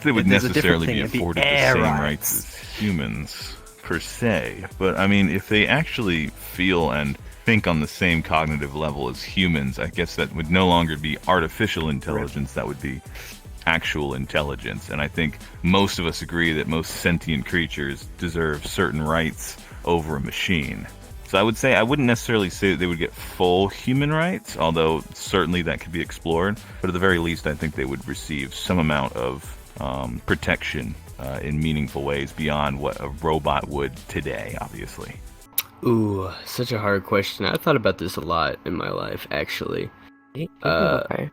They would There's a different necessarily thing be at the afforded the air same rights. rights as humans, per se. But I mean, if they actually feel and think on the same cognitive level as humans, I guess that would no longer be artificial intelligence, that would be actual intelligence. And I think most of us agree that most sentient creatures deserve certain rights over a machine. So I would say I wouldn't necessarily say that they would get full human rights, although certainly that could be explored. But at the very least, I think they would receive some amount of protection in meaningful ways beyond what a robot would today, obviously. Ooh, such a hard question. I thought about this a lot in my life, actually. You can go Uh, first.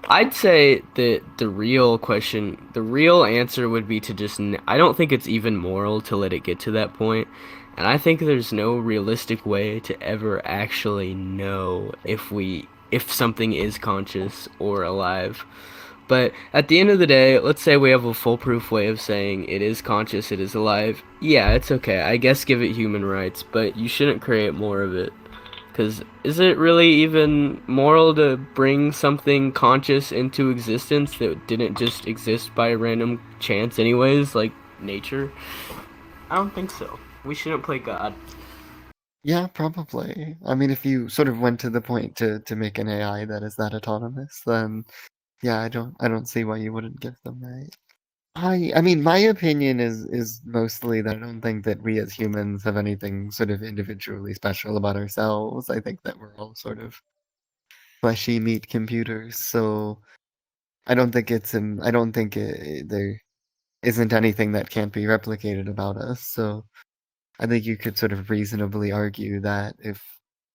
I'd say that the real answer would be to just. I don't think it's even moral to let it get to that point, and I think there's no realistic way to ever actually know if something is conscious or alive. But at the end of the day, let's say we have a foolproof way of saying it is conscious, it is alive. Yeah, it's okay. I guess give it human rights, but you shouldn't create more of it. Because is it really even moral to bring something conscious into existence that didn't just exist by random chance anyways, like nature? I don't think so. We shouldn't play God. Yeah, probably. I mean, if you sort of went to the point to make an AI that is that autonomous, then yeah, I don't see why you wouldn't give them that. I mean, my opinion is mostly that I don't think that we as humans have anything sort of individually special about ourselves. I think that we're all sort of fleshy meat computers, so I don't think there isn't anything that can't be replicated about us. So I think you could sort of reasonably argue that if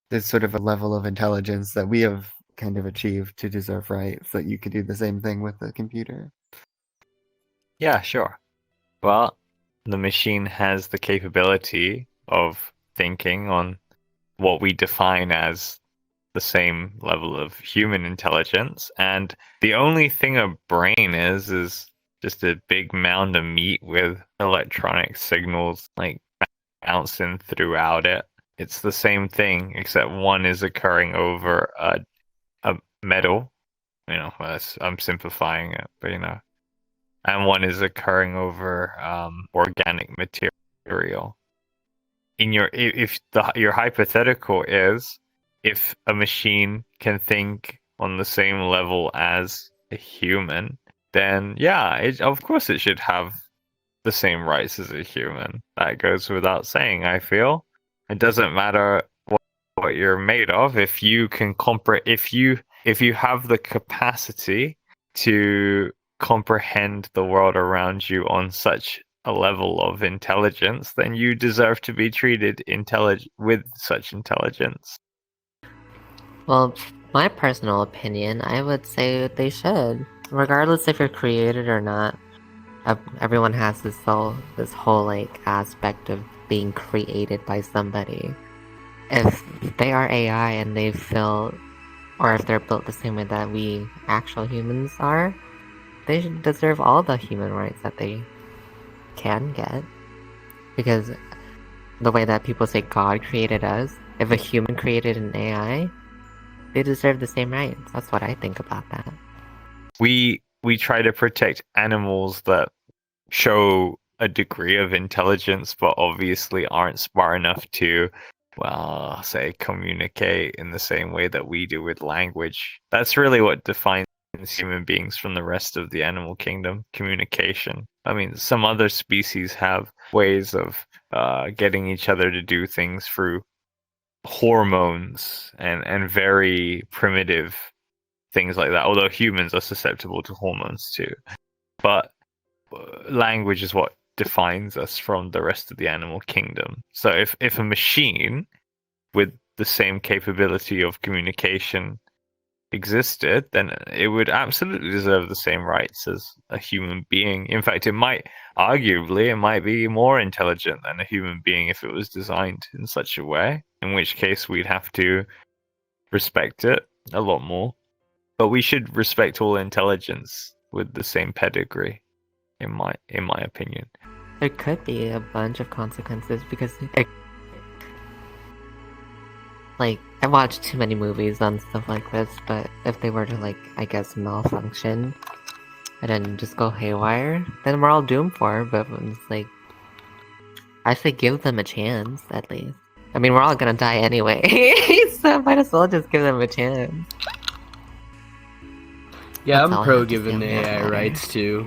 there's sort of a level of intelligence that we have kind of achieved to deserve rights, that you could do the same thing with the computer. Yeah, sure. Well, the machine has the capability of thinking on what we define as the same level of human intelligence, and the only thing a brain is just a big mound of meat with electronic signals like bouncing throughout it. It's the same thing, except one is occurring over a metal. I'm simplifying it, but and one is occurring over organic material. Your hypothetical is if a machine can think on the same level as a human, then yeah, of course it should have the same rights as a human. That goes without saying, I feel. It doesn't matter what you're made of. If you can if you have the capacity to comprehend the world around you on such a level of intelligence, then you deserve to be treated with such intelligence. Well, my personal opinion, I would say they should, regardless if you're created or not. Everyone has this whole like aspect of being created by somebody. If they are AI and they feel, or if they're built the same way that we actual humans are, they should deserve all the human rights that they can get. Because the way that people say God created us, if a human created an AI, they deserve the same rights. That's what I think about that. We try to protect animals that show a degree of intelligence, but obviously aren't smart enough to, well, say, communicate in the same way that we do with language. That's really what defines human beings from the rest of the animal kingdom: communication. I mean, some other species have ways of getting each other to do things through hormones and very primitive things like that, although humans are susceptible to hormones too. But language is what defines us from the rest of the animal kingdom. So if a machine with the same capability of communication existed, then it would absolutely deserve the same rights as a human being. In fact, it might be more intelligent than a human being if it was designed in such a way, in which case we'd have to respect it a lot more. But we should respect all intelligence with the same pedigree, in my opinion. There could be a bunch of consequences because like, I watched too many movies on stuff like this, but if they were to, like, I guess, malfunction, and then just go haywire, then we're all doomed for it. But it's like, I say give them a chance at least. I mean, we're all gonna die anyway, so might as well just give them a chance. Yeah, That's all I'm I pro have to say giving on that AI matter. rights too.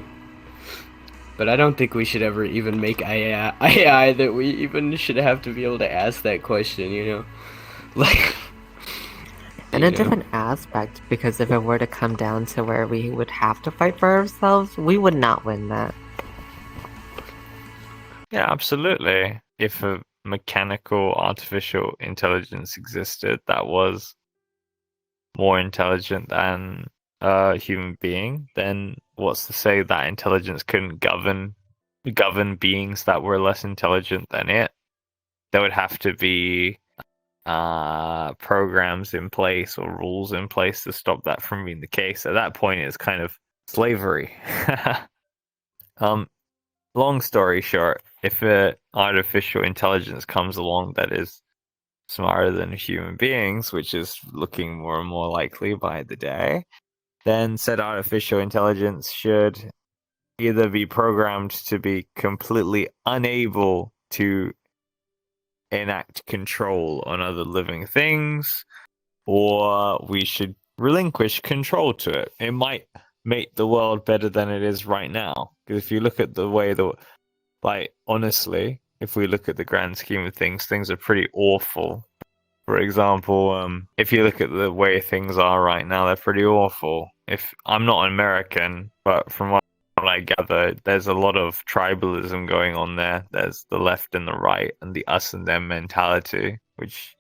But I don't think we should ever even make AI that we even should have to be able to ask that question, you know? Like, In you a know? different aspect, because if it were to come down to where we would have to fight for ourselves, we would not win that. Yeah, absolutely. If a mechanical artificial intelligence existed that was more intelligent than a human being, then what's to say that intelligence couldn't govern beings that were less intelligent than it? There would have to be programs in place or rules in place to stop that from being the case. At that point, it's kind of slavery. Long story short, if an artificial intelligence comes along that is smarter than human beings, which is looking more and more likely by the day, then said artificial intelligence should either be programmed to be completely unable to enact control on other living things, or we should relinquish control to it. It might make the world better than it is right now. Because if you look at the way honestly, if we look at the grand scheme of things, things are pretty awful. For example, if you look at the way things are right now, they're pretty awful. If I'm not American, but from what I gather, there's a lot of tribalism going on there. There's the left and the right, and the us and them mentality, which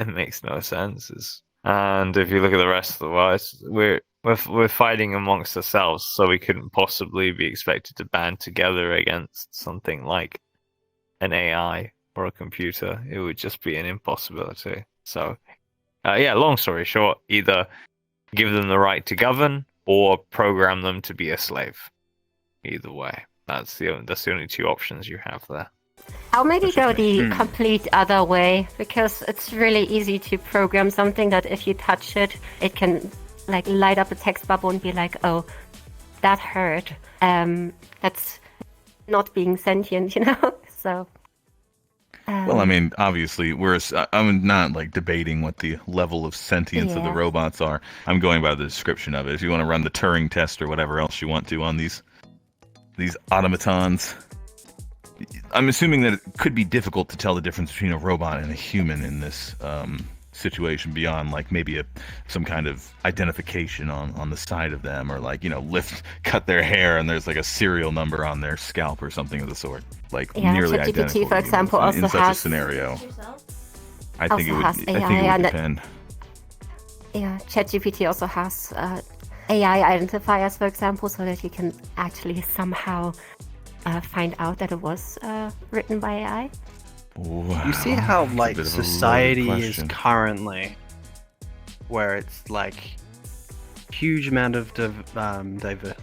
makes no sense. And if you look at the rest of the world, we're fighting amongst ourselves, so we couldn't possibly be expected to band together against something like an AI or a computer. It would just be an impossibility. So, yeah, long story short, either give them the right to govern or program them to be a slave. Either way, that's the only two options you have there. I'll maybe go the Hmm. complete other way, because it's really easy to program something that if you touch it, it can like light up a text bubble and be like, oh, that hurt. That's not being sentient, you know? So. Well, I mean, obviously, I'm not like debating what the level of sentience of the Yeah. robots are. I'm going by the description of it. If you want to run the Turing test or whatever else you want to on these automatons, I'm assuming that it could be difficult to tell the difference between a robot and a human in this situation, beyond like maybe some kind of identification on the side of them, or like, you know, cut their hair and there's like a serial number on their scalp or something of the sort, like Yeah, nearly ChatGPT, identical for to example, humans in also such a has- scenario. I Also think it would. has I think it AI would and depend. Yeah, ChatGPT also has AI identifiers, for example, so that you can actually somehow find out that it was written by AI. Wow, You see how that's a like bit of a loaded society is question. currently, where it's like huge amount of diverse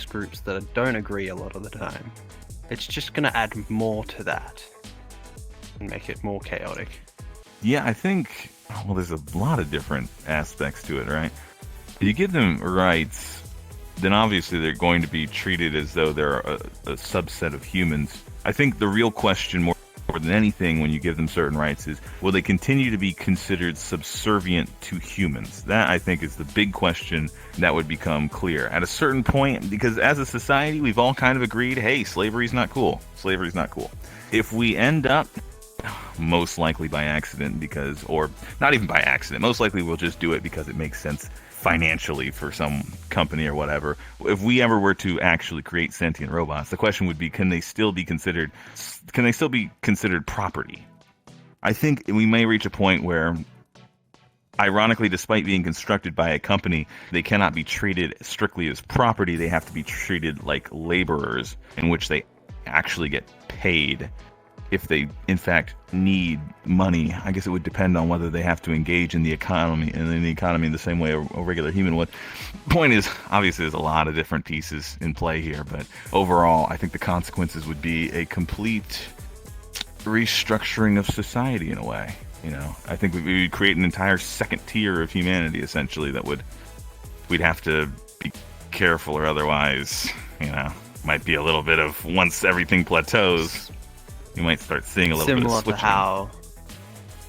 groups that don't agree a lot of the time. It's just gonna add more to that and make it more chaotic. Yeah, I think, well, there's a lot of different aspects to it, right? If you give them rights, then obviously they're going to be treated as though they're a subset of humans. I think the real question, more than anything, when you give them certain rights is, will they continue to be considered subservient to humans? That, I think, is the big question that would become clear at a certain point, because as a society, we've all kind of agreed, hey, slavery's not cool. Slavery's not cool. If we end up, most likely by accident, or not even by accident, most likely we'll just do it because it makes sense financially for some company or whatever. If we ever were to actually create sentient robots, the question would be, can they still be considered property? I think we may reach a point where, ironically, despite being constructed by a company, they cannot be treated strictly as property. They have to be treated like laborers, in which they actually get paid if they in fact need money. I guess it would depend on whether they have to engage in the economy in the same way a regular human would. Point is, obviously there's a lot of different pieces in play here, but overall I think the consequences would be a complete restructuring of society in a way. You know, I think we would create an entire second tier of humanity, essentially, that we'd have to be careful, or otherwise, might be a little bit of once everything plateaus, you might start seeing a little bit Similar of to switching. how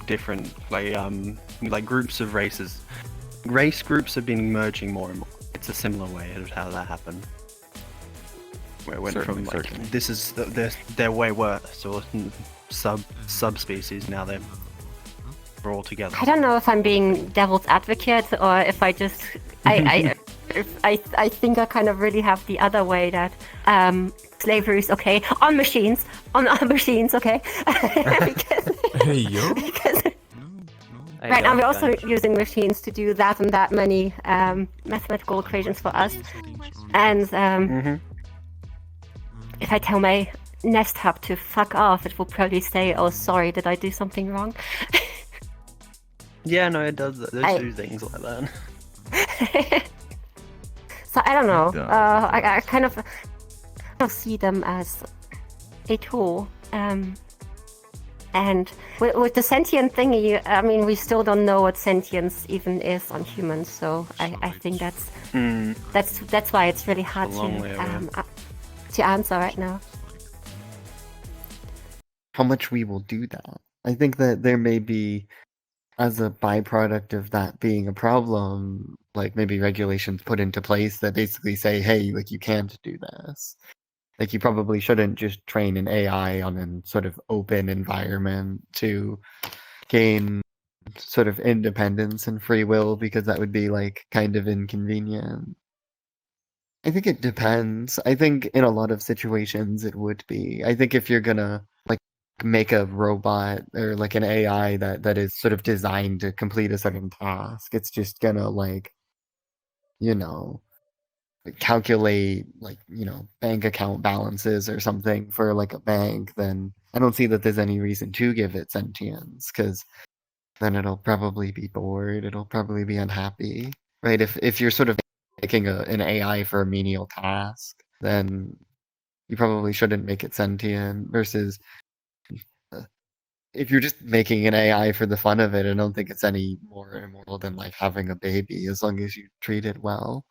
different like groups of race groups have been merging more and more. It's a similar way of how that happened. Where it went Certainly, from like certainly. this is they're way worse or subspecies, now they're all together. I don't know if I'm being devil's advocate or if I just I think I kind of really have the other way that slavery is okay on machines, okay. because, Hey yo. because right now we're also using machines to do that and that many mathematical equations for us, and if I tell my Nest Hub to fuck off, it will probably say, "Oh, sorry, did I do something wrong?" Yeah, no, it does. They do things like that. So I don't know. It does. I kind of see them as a tool. And with the sentient thingy, I mean, we still don't know what sentience even is on humans. So I think that's why it's really hard It's a long way away. to answer right now. How much we will do that. I think that there may be, as a byproduct of that being a problem, like maybe regulations put into place that basically say, hey, like you can't do this. Like you probably shouldn't just train an AI on a sort of open environment to gain sort of independence and free will, because that would be like kind of inconvenient. I think it depends. I think in a lot of situations it would be. I think if you're gonna like make a robot or like an AI that is sort of designed to complete a certain task, it's just gonna like, calculate like, bank account balances or something for like a bank, then I don't see that there's any reason to give it sentience, because then it'll probably be bored, it'll probably be unhappy, right? If you're sort of making an AI for a menial task, then you probably shouldn't make it sentient, versus if you're just making an AI for the fun of it, I don't think it's any more immoral than like having a baby, as long as you treat it well.